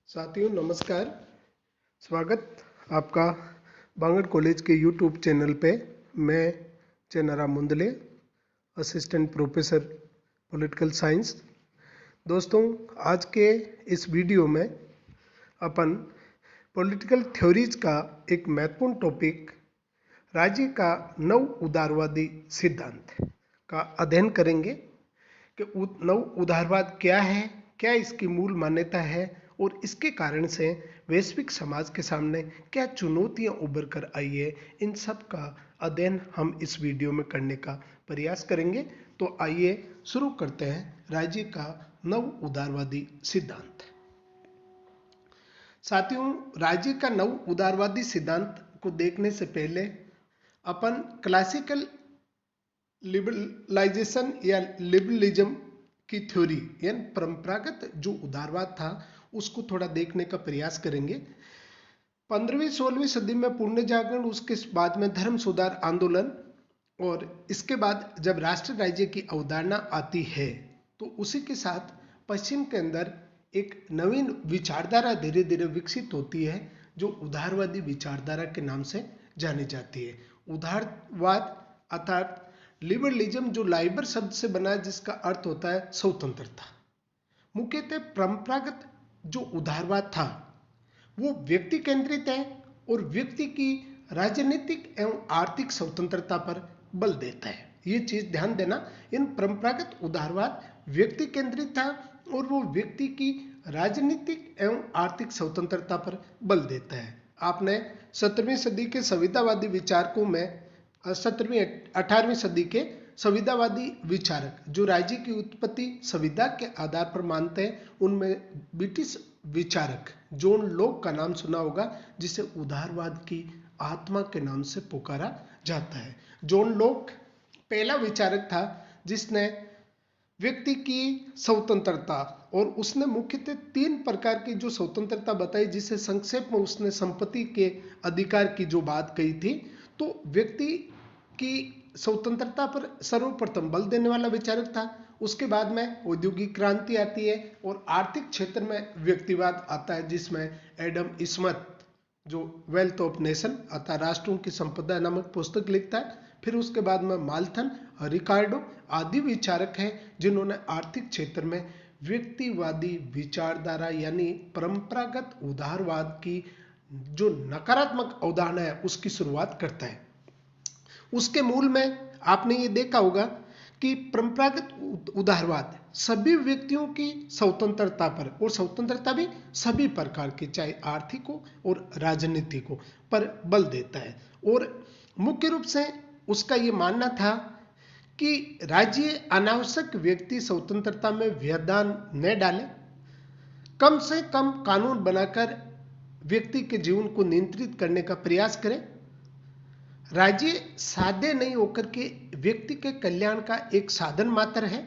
साथियों नमस्कार। स्वागत आपका बांगड़ कॉलेज के यूट्यूब चैनल पे। मैं Chenaram Mundle, assistant professor political science. दोस्तों, आज के इस वीडियो में अपन पॉलिटिकल थ्योरीज का एक महत्वपूर्ण टॉपिक राज्य का नव उदारवादी सिद्धांत का अध्ययन करेंगे कि नव उदारवाद क्या है, क्या इसकी मूल मान्यता है और इसके कारण से वैश्विक समाज के सामने क्या चुनौतियां उभर कर आई है। इन सब का अध्ययन हम इस वीडियो में करने का प्रयास करेंगे। तो आइए शुरू करते हैं राज्य का नव उदारवादी सिद्धांत। साथियों, राज्य का नव उदारवादी सिद्धांत को देखने से पहले अपन क्लासिकल लिबरलाइजेशन या लिबरलिज्म की थ्योरी यानी परंपरागत जो उदारवाद था उसको थोड़ा देखने का प्रयास करेंगे। 15वीं-16वीं सदी में पुण्य जागरण, उसके बाद में धर्म सुधार आंदोलन और इसके बाद जब राष्ट्र राज्य की अवधारणा आती है तो उसी के साथ पश्चिम के अंदर एक नवीन विचारधारा धीरे धीरे विकसित होती है जो उदारवादी विचारधारा के नाम से जानी जाती है। उदारवाद अर्थात लिबरलिज्म जो लाइबर शब्द से बना है जिसका अर्थ होता है स्वतंत्रता। मुख्यतः परंपरागत जो उदारवाद था वो व्यक्ति केंद्रित है और व्यक्ति की राजनीतिक एवं आर्थिक स्वतंत्रता पर बल देता है। ये चीज ध्यान देना, इन परंपरागत उदारवाद व्यक्ति केंद्रित था और वो व्यक्ति की राजनीतिक एवं आर्थिक स्वतंत्रता पर बल देता है। आपने 17वीं सदी के संविधावादी विचारकों में 17वीं-18वीं सदी के संविधावादी विचारक जो राज्य की उत्पत्ति संविधा के आधार पर मानते हैं, उनमें ब्रिटिश विचारक जॉन लॉक का नाम सुना होगा जिसे उदारवाद की आत्मा के नाम से पुकारा जाता है। जॉन लॉक पहला विचारक था जिसने व्यक्ति की स्वतंत्रता और उसने मुख्यतः 3 प्रकार की जो स्वतंत्रता बताई, जिसे संक्षेप में उसने संपत्ति के अधिकार की जो बात कही थी। तो व्यक्ति की स्वतंत्रता पर सर्वप्रथम बल देने वाला विचारक था। उसके बाद में औद्योगिक क्रांति आती है और आर्थिक क्षेत्र में व्यक्तिवाद आता है जिसमें एडम स्मिथ जो वेल्थ ऑफ नेशन अर्थात राष्ट्रों की संपदा नामक पुस्तक लिखता है। फिर उसके बाद में माल्थन, रिकार्डो आदि विचारक हैं जिन्होंने आर्थिक क्षेत्र में व्यक्तिवादी विचारधारा यानी परंपरागत उदारवाद की जो नकारात्मक अवधारणा है उसकी शुरुआत करता है। उसके मूल में आपने ये देखा होगा कि परंपरागत उदारवाद सभी व्यक्तियों की स्वतंत्रता पर, और स्वतंत्रता भी सभी प्रकार की, चाहे आर्थिक हो और राजनीतिक हो, पर बल देता है। और मुख्य रूप से उसका ये मानना था कि राज्य अनावश्यक व्यक्ति स्वतंत्रता में व्यवधान न डाले, कम से कम कानून बनाकर व्यक्ति के जीवन को नियंत्रित करने का प्रयास करे। राज्य साध्य नहीं होकर के व्यक्ति के कल्याण का एक साधन मात्र है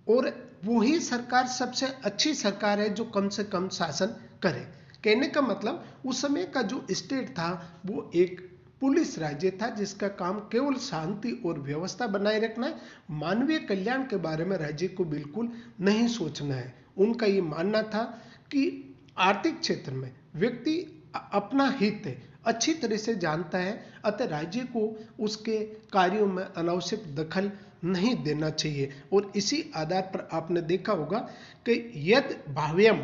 और वही सरकार सबसे अच्छी सरकार है जो कम से कम शासन करे। कहने का मतलब उस समय का जो स्टेट था वो एक पुलिस राज्य था जिसका काम केवल शांति और व्यवस्था बनाए रखना है। मानवीय कल्याण के बारे में राज्य को बिल्कुल नहीं सोचना है। उनका ये मानना था कि आर्थिक क्षेत्र में व्यक्ति अपना हित अच्छी तरह से जानता है, अतः राज्य को उसके कार्यों में अनावश्यक दखल नहीं देना चाहिए। और इसी आधार पर आपने देखा होगा कि यद भाव्यम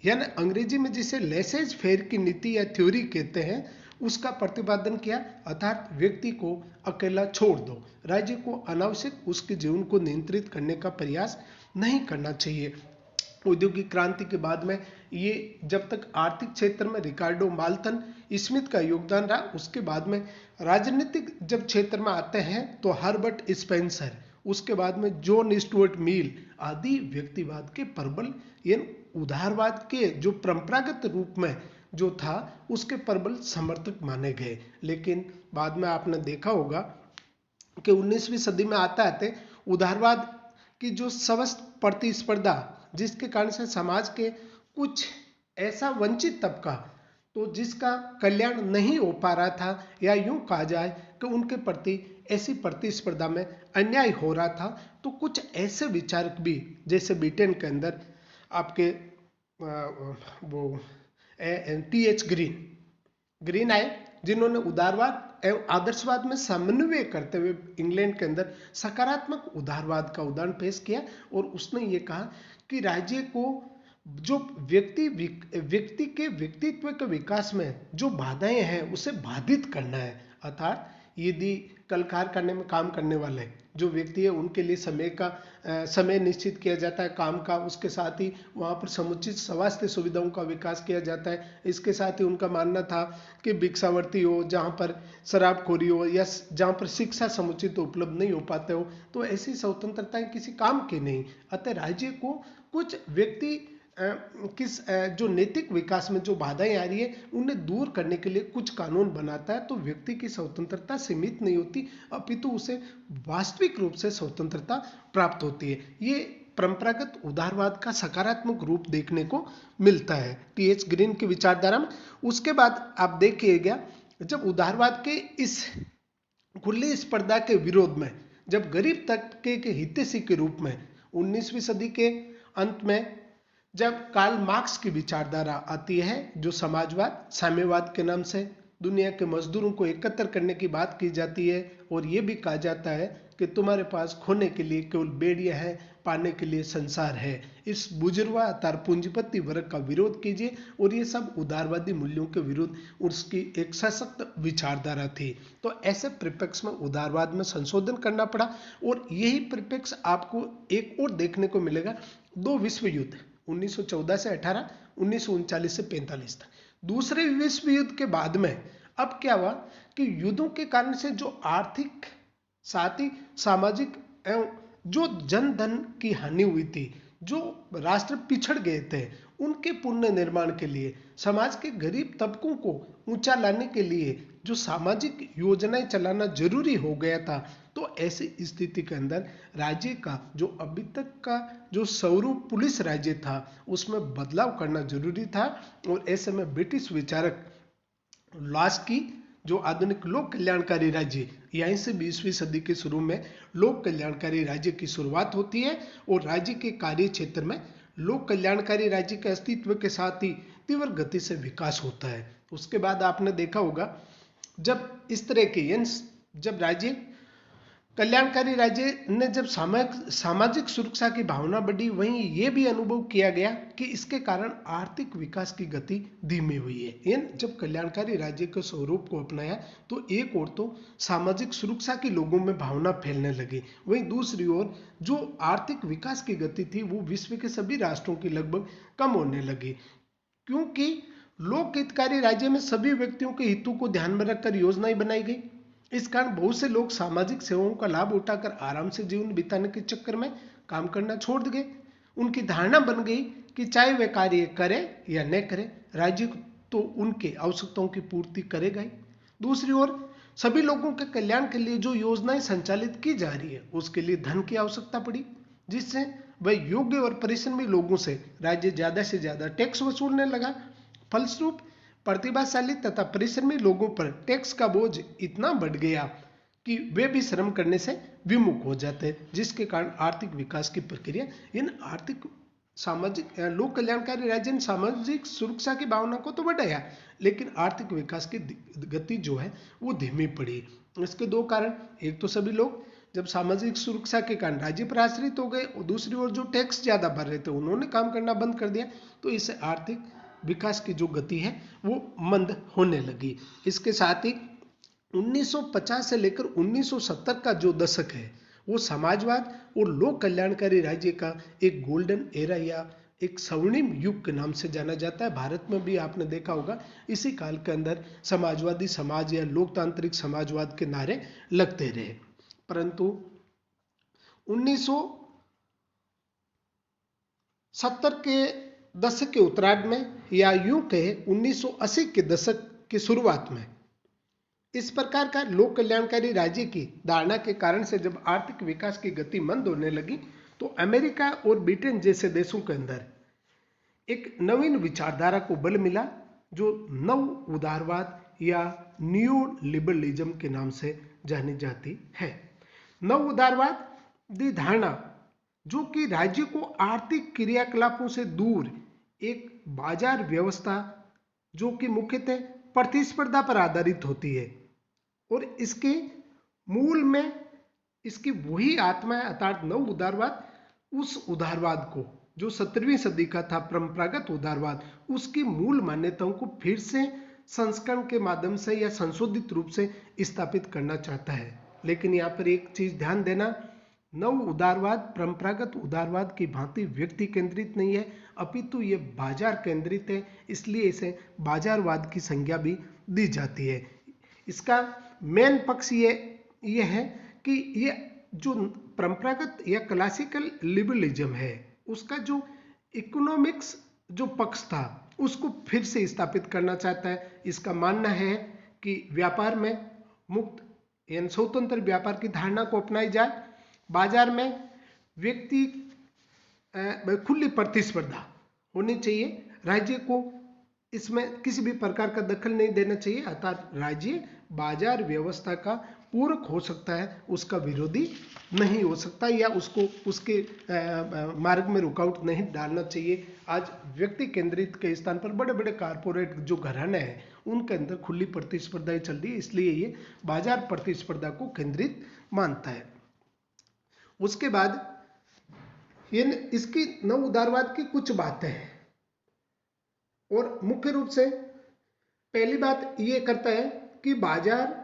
यानी अंग्रेजी में जिसे लेसेज फेयर की नीति या थ्योरी कहते हैं उसका प्रतिपादन किया, अर्थात व्यक्ति को अकेला छोड़ दो, राज्य को अनावश्यक उसके जीवन को नियंत्रित करने का प्रयास नहीं करना चाहिए। औद्योगिक क्रांति के बाद में ये जब तक आर्थिक क्षेत्र में रिकार्डो, माल्थन, स्मिथ का योगदान रहा, उसके बाद में राजनीतिक जब क्षेत्र में आते हैं तो हर्बर्ट स्पेंसर, उसके बाद में जॉन स्टुअर्ट मिल आदि व्यक्तिवाद के प्रबल यानी उदारवाद के जो परंपरागत रूप में जो था उसके प्रबल समर्थक माने गए। लेकिन बाद में आपने देखा होगा कि 19वीं सदी में आता आते उदारवाद की जो स्वस्थ प्रतिस्पर्धा जिसके कारण से समाज के कुछ ऐसा वंचित तबका तो जिसका कल्याण नहीं हो पा रहा था, या यूं कहा जाए कि उनके प्रति ऐसी प्रतिस्पर्धा में अन्याय हो रहा था, तो कुछ ऐसे विचारक भी जैसे ब्रिटेन के अंदर आपके वो TH ग्रीन आए, जिन्होंने उदारवाद एवं आदर्शवाद में समन्वय करते हुए इंग्लैंड के अंदर सकारात्मक उदारवाद का उदाहरण पेश किया। और उसने ये कहा कि राज्य को जो व्यक्ति के व्यक्तित्व के विकास में जो बाधाएं हैं उसे बाधित करना है। अर्थात यदि कल कारखाने में काम करने वाले जो व्यक्ति है उनके लिए समय निश्चित किया जाता है काम का, उसके साथ ही वहाँ पर समुचित स्वास्थ्य सुविधाओं का विकास किया जाता है। इसके साथ ही उनका मानना था कि भिक्षावृत्ति हो, जहाँ पर शराबखोरी हो या जहाँ पर शिक्षा समुचित उपलब्ध नहीं हो पाते हो, तो ऐसी स्वतंत्रताएं किसी काम की नहीं। अतः राज्य को कुछ व्यक्ति जो नैतिक विकास में जो बाधाएं आ रही है उन्हें दूर करने के लिए कुछ कानून बनाता है। तो व्यक्ति की स्वतंत्रता सीमित नहीं होती, अपितु उसे वास्तविक रूप से स्वतंत्रता प्राप्त होती है। ये परंपरागत उदारवाद का सकारात्मक रूप देखने को मिलता है TH ग्रीन की विचारधारा में। उसके बाद आप देखिएगा, जब उदारवाद के इस खुली स्पर्धा के विरोध में जब गरीब तबके के हितैषी के रूप में 19वीं सदी के अंत में जब कार्ल मार्क्स की विचारधारा आती है, जो समाजवाद साम्यवाद के नाम से दुनिया के मजदूरों को एकत्र करने की बात की जाती है, और ये भी कहा जाता है कि तुम्हारे पास खोने के लिए केवल बेड़िया है, पाने के लिए संसार है। इस बुजुर्गा अर्थात पूंजीपति वर्ग का विरोध कीजिए। और ये सब उदारवादी मूल्यों के विरुद्ध उसकी एक सशक्त विचारधारा थी। तो ऐसे परिप्रेक्ष्य में उदारवाद में संशोधन करना पड़ा। और यही परिप्रेक्ष्य आपको एक और देखने को मिलेगा, 2 विश्व युद्ध 1914 से 18, 1939 से 45 तक। दूसरे विश्व युद्ध के बाद में अब क्या हुआ कि युद्धों के कारण से जो आर्थिक साथ ही सामाजिक एवं जो जन धन की हानि हुई थी, जो राष्ट्र पिछड़ गए थे, उनके पुनर्निर्माण के लिए समाज के गरीब तबकों को ऊंचा लाने के लिए जो सामाजिक योजनाएं चलाना जरूरी हो गया था। तो ऐसी स्थिति के अंदर राज्य का जो अभी तक का जो स्वरूप पुलिस राज्य था उसमें बदलाव करना जरूरी था। और ऐसे में ब्रिटिश विचारक लॉस्की जो आधुनिक लोक कल्याणकारी राज्य, यहीं से 20वीं सदी के शुरू में लोक कल्याणकारी राज्य की शुरुआत होती है। और राज्य के कार्य क्षेत्र में लोक कल्याणकारी राज्य के अस्तित्व के साथ ही तीव्र गति से विकास होता है। उसके बाद आपने देखा होगा, जब इस तरह के जब राज्य कल्याणकारी राज्य ने जब सामाजिक सुरक्षा की भावना बढ़ी, वहीं ये भी अनुभव किया गया कि इसके कारण आर्थिक विकास की गति धीमी हुई है। जब कल्याणकारी राज्य के स्वरूप को अपनाया तो एक ओर तो सामाजिक सुरक्षा की लोगों में भावना फैलने लगी, वहीं दूसरी ओर जो आर्थिक विकास की गति थी वो विश्व के सभी राष्ट्रों की लगभग कम होने लगी, क्योंकि लोक हितकारी राज्य में सभी व्यक्तियों के हितों को ध्यान में रखकर योजनाएं बनाई गई। इस कारण बहुत से लोग सामाजिक सेवाओं का लाभ उठाकर आराम से जीवन बिताने के चक्कर में काम करना छोड़ गए। उनकी धारणा बन गई कि चाहे वे कार्य करें या न करें, राज्य तो उनके आवश्यकताओं की पूर्ति करेगा ही। दूसरी ओर सभी लोगों के कल्याण के लिए जो योजनाएं संचालित की जा रही है उसके लिए धन की आवश्यकता पड़ी, जिससे वह योग्य और परिश्रमी लोगों से राज्य ज्यादा से ज्यादा टैक्स वसूलने लगा। फलस्वरूप प्रतिभाशाली तथा परिश्रमी लोगों पर टैक्स का बोझ इतना बढ़ गया कि वे भी श्रम करने से विमुख हो जाते, जिसके कारण आर्थिक विकास की प्रक्रिया इन आर्थिक सामाजिक लोक कल्याणकारी राज्य ने सामाजिक सुरक्षा की भावना को तो बढ़ाया, लेकिन आर्थिक विकास की गति जो है वो धीमी पड़ी। इसके 2 कारण, एक तो सभी लोग जब सामाजिक सुरक्षा के कारण राज्य पर आश्रित हो गए, और दूसरी ओर जो टैक्स ज्यादा भर रहे थे उन्होंने काम करना बंद कर दिया, तो इससे आर्थिक विकास की जो गति है वो मंद होने लगी। इसके साथ ही 1950 से लेकर 1970 का जो दशक है वो समाजवाद और लोक कल्याणकारी राज्य का एक गोल्डन एरा या एक स्वर्णिम युग के नाम से जाना जाता है। भारत में भी आपने देखा होगा इसी काल के अंदर समाजवादी समाज या लोकतांत्रिक समाजवाद के नारे लगते रहे, परंतु 1970 के दशक के उत्तरार्ध में या यूं कहे 1980 के दशक की शुरुआत में इस प्रकार का लोक कल्याणकारी राज्य की धारणा के कारण से जब आर्थिक विकास की गति मंद होने लगी, तो अमेरिका और ब्रिटेन जैसे देशों के अंदर एक नवीन विचारधारा को बल मिला, जो नव उदारवाद या न्यू लिबरलिज्म के नाम से जानी जाती है। नव उदारवाद दी धारणा जो कि राज्य को आर्थिक क्रियाकलापों से दूर एक बाजार व्यवस्था जो कि मुख्यतः प्रतिस्पर्धा पर आधारित होती है और इसके मूल में इसकी वही आत्मा है, अर्थात नव उदारवाद उस उदारवाद को जो 17वीं सदी का था परंपरागत उदारवाद, उसकी मूल मान्यताओं को फिर से संस्करण के माध्यम से या संशोधित रूप से स्थापित करना चाहता है। लेकिन यहाँ पर एक चीज ध्यान देना, नव उदारवाद परंपरागत उदारवाद की भांति व्यक्ति केंद्रित नहीं है, अपितु ये बाजार केंद्रित है, इसलिए इसे बाजारवाद की संज्ञा भी दी जाती है। इसका मेन पक्ष ये है कि ये जो परंपरागत या क्लासिकल लिबरलिज्म है उसका जो इकोनॉमिक्स जो पक्ष था उसको फिर से स्थापित करना चाहता है। इसका मानना है कि व्यापार में मुक्त यानी स्वतंत्र व्यापार की धारणा को अपनाई जाए, बाजार में व्यक्ति खुली प्रतिस्पर्धा होनी चाहिए, राज्य को इसमें किसी भी प्रकार का दखल नहीं देना चाहिए, अर्थात राज्य बाजार व्यवस्था का पूरक हो सकता है, उसका विरोधी नहीं हो सकता या उसको उसके मार्ग में रुकावट नहीं डालना चाहिए। आज व्यक्ति केंद्रित के स्थान पर बड़े बड़े कारपोरेट जो घराने हैं उनके अंदर खुली प्रतिस्पर्धा चल रही है, इसलिए ये बाजार प्रतिस्पर्धा को केंद्रित मानता है। उसके बाद ये इसकी नव उदारवाद की कुछ बातें हैं और मुख्य रूप से पहली बात ये करता है कि बाजार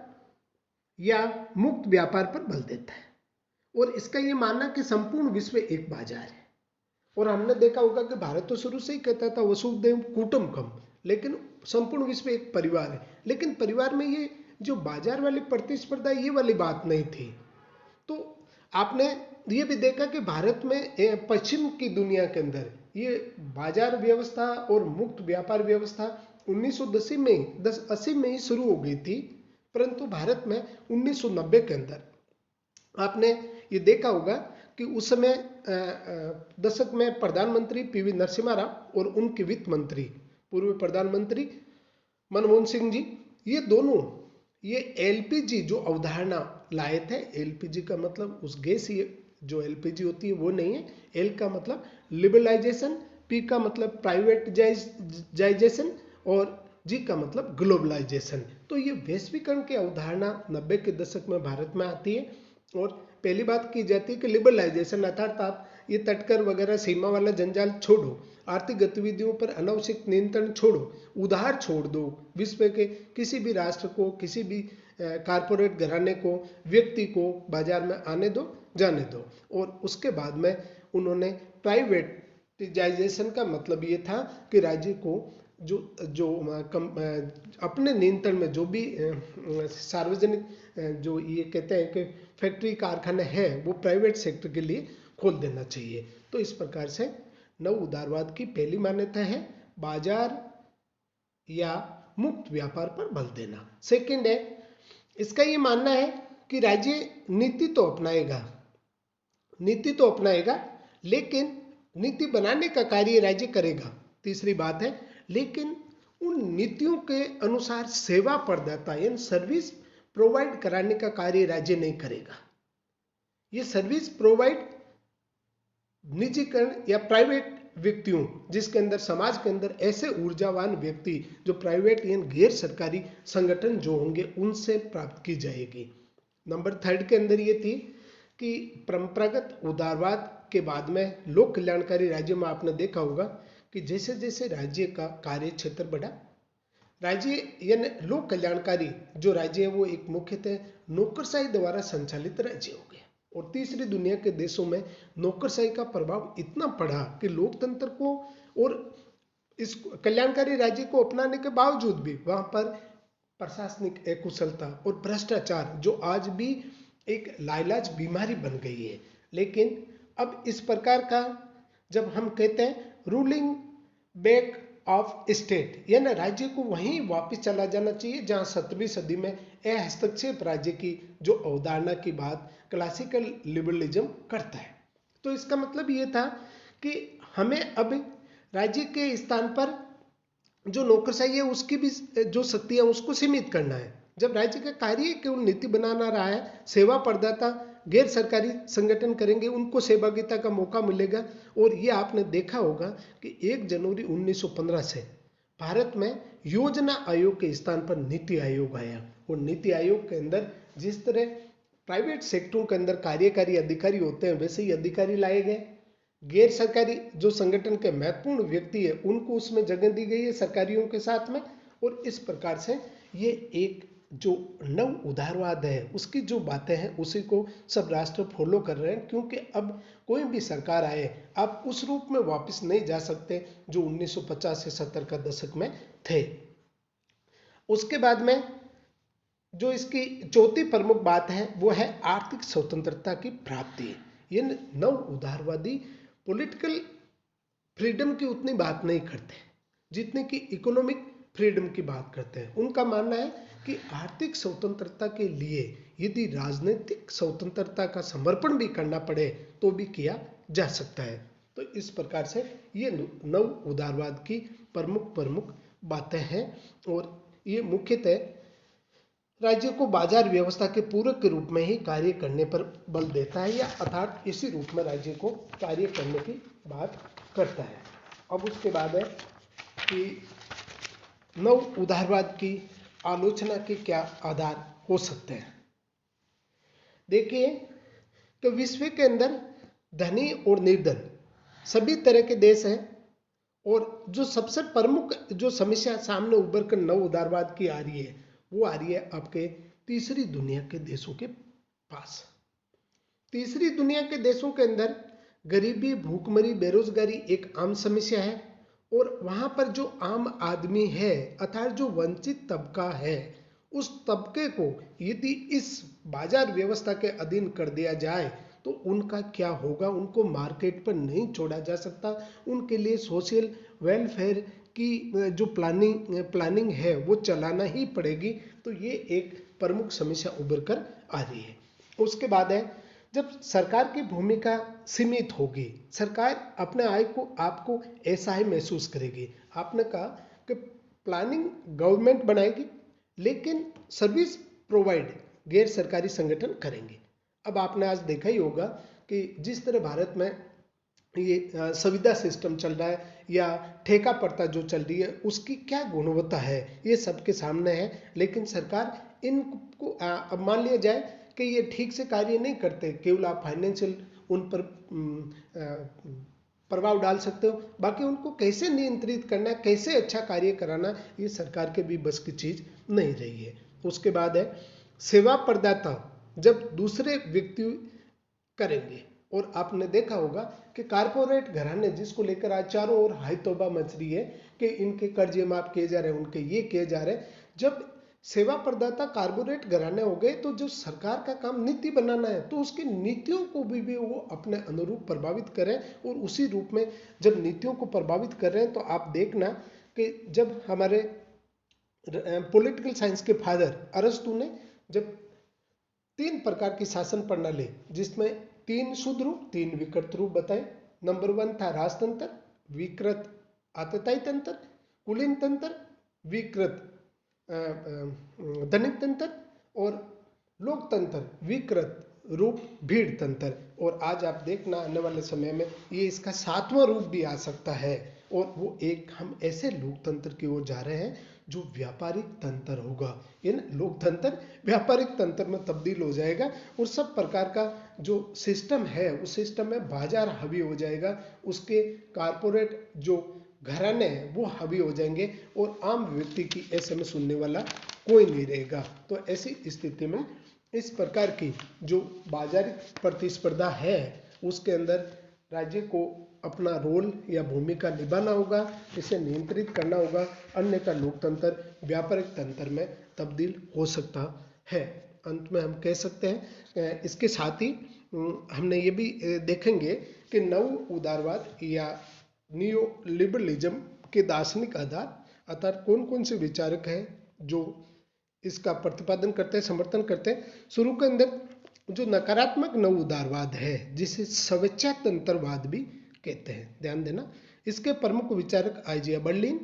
या मुक्त व्यापार पर बल देता है और इसका ये मानना कि संपूर्ण विश्व एक बाजार है। और हमने देखा होगा कि भारत तो शुरू से ही कहता था वसुधैव कुटुंबकम, लेकिन संपूर्ण विश्व एक परिवार है, लेकिन परिवार में ये जो बाजार वाली प्रतिस्पर्धा ये वाली बात नहीं थी। तो आपने ये भी देखा कि भारत में पश्चिम की दुनिया के अंदर ये बाजार व्यवस्था और मुक्त व्यापार व्यवस्था 1980 में ही शुरू हो गई थी, परंतु भारत में 1990 के अंदर आपने ये देखा होगा कि उस समय दशक में प्रधानमंत्री पीवी नरसिम्हा राव और उनके वित्त मंत्री पूर्व प्रधानमंत्री मनमोहन सिंह जी, ये दोनों ये एलपीजी जो अवधारणा लाए थे। एलपीजी का मतलब उस गैस जो एलपीजी होती है वो नहीं है, एल का मतलब लिबरलाइजेशन, पी का मतलब प्राइवेटाइजेशन और जी का मतलब ग्लोबलाइजेशन। तो ये वैश्वीकरण की अवधारणा 90 के दशक में भारत में आती है और पहली बात की जाती है कि लिबरलाइजेशन अर्थात आप ये तटकर वगैरह सीमा वाला जंजाल छोड़ो, आर्थिक गतिविधियों पर अनावश्यक नियंत्रण छोड़ो, उधार छोड़ दो, विश्व के किसी भी राष्ट्र को, किसी भी कारपोरेट घराने को, व्यक्ति को बाजार में आने दो, जाने दो। और उसके बाद में उन्होंने प्राइवेटाइजेशन का मतलब ये था कि राज्य को जो अपने नियंत्रण में जो भी सार्वजनिक जो ये कहते हैं कि फैक्ट्री कारखाने हैं वो प्राइवेट सेक्टर के लिए खोल देना चाहिए। तो इस प्रकार से नव उदारवाद की पहली मान्यता है बाजार या मुक्त व्यापार पर बल देना। सेकंड है इसका ये मानना है कि राज्य नीति तो अपनाएगा लेकिन नीति बनाने का कार्य राज्य करेगा। तीसरी बात है लेकिन उन नीतियों के अनुसार सेवा प्रदाता यानी सर्विस प्रोवाइड कराने का कार्य राज्य नहीं करेगा। ये सर्विस प्रोवाइड निजीकरण या प्राइवेट व्यक्तियों, जिसके अंदर समाज के अंदर ऐसे ऊर्जावान व्यक्ति जो प्राइवेट या गैर सरकारी संगठन जो होंगे उनसे प्राप्त की जाएगी। नंबर 3 के अंदर ये थी कि परंपरागत उदारवाद के बाद में लोक कल्याणकारी राज्य में आपने देखा होगा कि जैसे जैसे राज्य का कार्य क्षेत्र बढ़ा, राज्य यानी लोक कल्याणकारी जो राज्य है वो एक मुख्यतः नौकरशाही द्वारा संचालित राज्य हो गया। और तीसरी दुनिया के देशों में नौकरशाही का प्रभाव इतना पड़ा कि लोकतंत्र को और इस कल्याणकारी राज्य को अपनाने के बावजूद भी वहां पर प्रशासनिक अकुशलता और भ्रष्टाचार जो आज भी एक लाइलाज बीमारी बन गई है। लेकिन अब इस प्रकार का जब हम कहते हैं रूलिंग बैक ऑफ स्टेट यानी राज्य को वहीं वापस चला जाना चाहिए जहां 17वीं सदी में हस्तक्षेप राज्य की जो अवधारणा की बात क्लासिकल लिबरलिज्म करता है। तो इसका मतलब ये था कि हमें अब राज्य के स्थान पर जो नौकरशाही है उसकी भी जो शक्तियां उसको सीमित करना है। जब राज्य का कार्य केवल नीति बनाना रहा है, सेवा प्रदाता गैर सरकारी संगठन करेंगे उनको सहभागिता का मौका मिलेगा। और ये आपने देखा होगा कि 1 जनवरी 1915 से भारत में योजना आयोग के स्थान पर नीति आयोग आया और नीति आयोग के अंदर जिस तरह प्राइवेट सेक्टरों के अंदर कार्यकारी अधिकारी होते हैं वैसे ही अधिकारी लाए गए। गैर सरकारी जो संगठन के महत्वपूर्ण व्यक्ति है उनको उसमें जगह दी गई है सरकारियों के साथ में। और इस प्रकार से ये एक जो नव उदारवाद है उसकी जो बातें हैं उसी को सब राष्ट्र फॉलो कर रहे हैं, क्योंकि अब कोई भी सरकार आए आप उस रूप में वापस नहीं जा सकते जो 1950 से 70 का दशक में थे। उसके बाद में जो इसकी चौथी प्रमुख बात है वो है आर्थिक स्वतंत्रता की प्राप्ति। ये नव उदारवादी पॉलिटिकल फ्रीडम की उतनी बात नहीं करते जितने की इकोनॉमिक फ्रीडम की बात करते हैं। उनका मानना है कि आर्थिक स्वतंत्रता के लिए यदि राजनीतिक स्वतंत्रता का समर्पण भी करना पड़े तो भी किया जा सकता है। तो इस प्रकार से ये नव उदारवाद की प्रमुख बातें हैं और ये मुख्यतः राज्य को बाजार व्यवस्था के पूरक के रूप में ही कार्य करने पर बल देता है, या अर्थात इसी रूप में राज्य को कार्य करने की बात करता है। अब उसके बाद है कि नव उदारवाद की आलोचना के क्या आधार हो सकते हैं। देखिए कि विश्व के अंदर धनी और निर्धन सभी तरह के देश हैं और जो सबसे प्रमुख जो समस्या सामने उभर कर नव उदारवाद की आ रही है वो आ रही है आपके तीसरी दुनिया के देशों के पास। तीसरी दुनिया के देशों के अंदर गरीबी, भूखमरी, बेरोजगारी एक आम समस्या है और वहां पर जो आम आदमी है अर्थात जो वंचित तबका है उस तबके को यदि इस बाजार व्यवस्था के अधीन कर दिया जाए तो उनका क्या होगा। उनको मार्केट पर नहीं छोड़ा जा सकता, उनके लिए सोशल वेलफेयर की जो प्लानिंग है वो चलाना ही पड़ेगी। तो ये एक प्रमुख समस्या उभर कर आ रही है। उसके बाद है जब सरकार की भूमिका सीमित होगी, सरकार अपने आय को आपको ऐसा ही महसूस करेगी। आपने कहा कि प्लानिंग गवर्नमेंट बनाएगी लेकिन सर्विस प्रोवाइड गैर सरकारी संगठन करेंगे। अब आपने आज देखा ही होगा कि जिस तरह भारत में ये संविदा सिस्टम चल रहा है या ठेका प्रथा जो चल रही है उसकी क्या गुणवत्ता है ये सबके सामने है। लेकिन सरकार इनको अब मान लिया जाए कि ये ठीक से कार्य नहीं करते, केवल आप फाइनेंशियल उन पर प्रभाव डाल सकते हो, बाकी उनको कैसे नियंत्रित करना है, कैसे अच्छा कार्य कराना, ये सरकार के भी बस की चीज नहीं रही है। उसके बाद है सेवा प्रदाता जब दूसरे व्यक्ति करेंगे। और आपने देखा होगा कि कारपोरेट घराने जिसको लेकर आज चारों ओर हाई तौबा मच रही है कि इनके कर्जे माफ किए जा रहे हैं, उनके ये किए जा रहे हैं। जब सेवा प्रदाता कारपोरेट घराने हो गए तो जो सरकार का काम नीति बनाना है तो उसकी नीतियों को भी वो अपने अनुरूप प्रभावित करें। और उसी रूप में जब नीतियों को प्रभावित कर रहे हैं तो आप देखना कि जब हमारे पॉलिटिकल साइंस के फादर अरस्तु ने जब 3 प्रकार की शासन प्रणाली जिसमें 3 शुद्ध रूप 3 विकृत रूप बताए। नंबर 1 था राजतंत्र, विकृत आततायी तंत्र, कुलीन तंत्र, विकृत धनिक तंत्र और लोकतंत्र विकृत रूप भीड़ तंत्र। और आज आप देखना आने वाले समय में ये इसका 7वां रूप भी आ सकता है और वो एक हम ऐसे लोकतंत्र की ओर जा रहे हैं जो व्यापारिक तंत्र होगा। ये ना लोकतंत्र व्यापारिक तंत्र में तब्दील हो जाएगा और सब प्रकार का जो सिस्टम है उस सिस्टम में बाजार हावी हो जाएगा, उसके कारपोरेट जो घराने हैं वो हावी हो जाएंगे और आम व्यक्ति की ऐसे में सुनने वाला कोई नहीं रहेगा। तो ऐसी स्थिति में इस प्रकार की जो बाजारिक प्रतिस्पर्धा है उसके अंदर राज्य को अपना रोल या भूमिका निभाना होगा, इसे नियंत्रित करना होगा, अन्यथा लोकतंत्र व्यापारिक तंत्र में तब्दील हो सकता है। अंत में हम कह सकते हैं इसके साथ ही हमने ये भी देखेंगे कि नव उदारवाद या नियो लिबरलिज्म के दार्शनिक आधार अर्थात कौन कौन से विचारक हैं जो इसका प्रतिपादन करते हैं, समर्थन करते हैं। शुरू के अंदर जो नकारात्मक नव उदारवाद है जिसे स्वेच्छा तंत्रवाद भी कहते हैं, ध्यान देना। इसके प्रमुख विचारक आइजिया बर्लिन,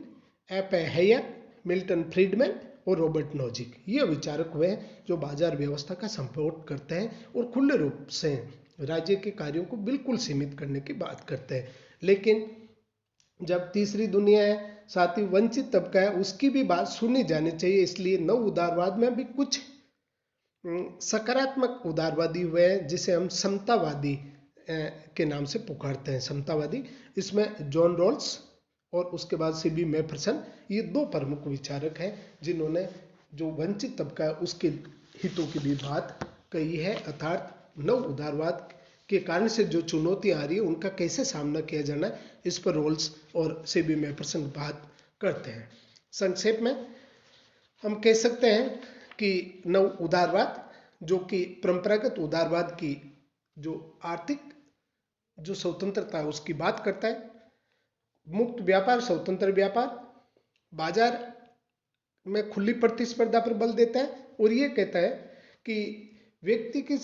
एप हेयर, मिल्टन फ्रीडमैन और रॉबर्ट नोजिक। ये विचारक हुए हैं जो बाजार व्यवस्था का सपोर्ट करते हैं और खुले रूप से राज्य के कार्यों को बिल्कुल सीमित करने की बात करते हैं। लेकिन जब तीसरी दुनिया है, साथ ही वंचित तबका है, उसकी भी बात सुनी जानी चाहिए। इसलिए नव उदारवाद में भी कुछ सकारात्मक उदारवादी हुए हैं जिसे हम समतावादी के नाम से पुकारते हैं, समतावादी। इसमें जॉन रॉल्स और उसके बाद सीबी मैफरसन, ये दो प्रमुख विचारक हैं जिन्होंने जो वंचित तबका है उसके हितों की भी बात कही है। अर्थात नव उदारवाद के कारण से जो चुनौती आ रही है उनका कैसे सामना किया जाना है, इस पर रोल्स और सीबी मैफरसन बात करते हैं। संक्षेप में हम कह सकते हैं कि नव उदारवाद जो कि परंपरागत उदारवाद की जो आर्थिक जो स्वतंत्रता है उसकी बात करता है, मुक्त व्यापार, स्वतंत्र व्यापार, बाजार में खुली प्रतिस्पर्धा पर बल देता है और ये कहता है कि व्यक्ति की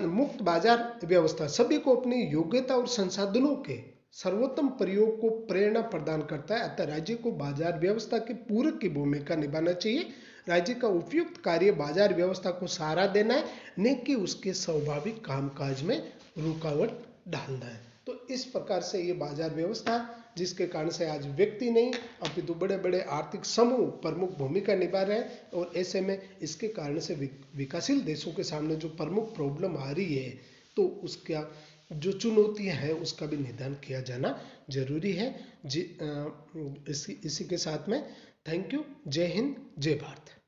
मुक्त बाजार व्यवस्था सभी को अपनी योग्यता और संसाधनों के सर्वोत्तम प्रयोग को प्रेरणा प्रदान करता है। अतः राज्य को बाजार व्यवस्था के पूरक की भूमिका निभाना चाहिए। राज्य का उपयुक्त कार्य बाजार व्यवस्था को सहारा देना है, न कि उसके स्वाभाविक कामकाज में रुकावट डालना है। तो इस प्रकार से ये बाजार व्यवस्था जिसके कारण से आज व्यक्ति नहीं अपितु बड़े बड़े आर्थिक समूह प्रमुख भूमिका निभा रहे हैं और ऐसे में इसके कारण से विकासशील देशों के सामने जो प्रमुख प्रॉब्लम आ रही है तो उसका जो चुनौतियां हैं उसका भी निदान किया जाना जरूरी है। इसी के साथ में थैंक यू। जय हिंद, जय भारत।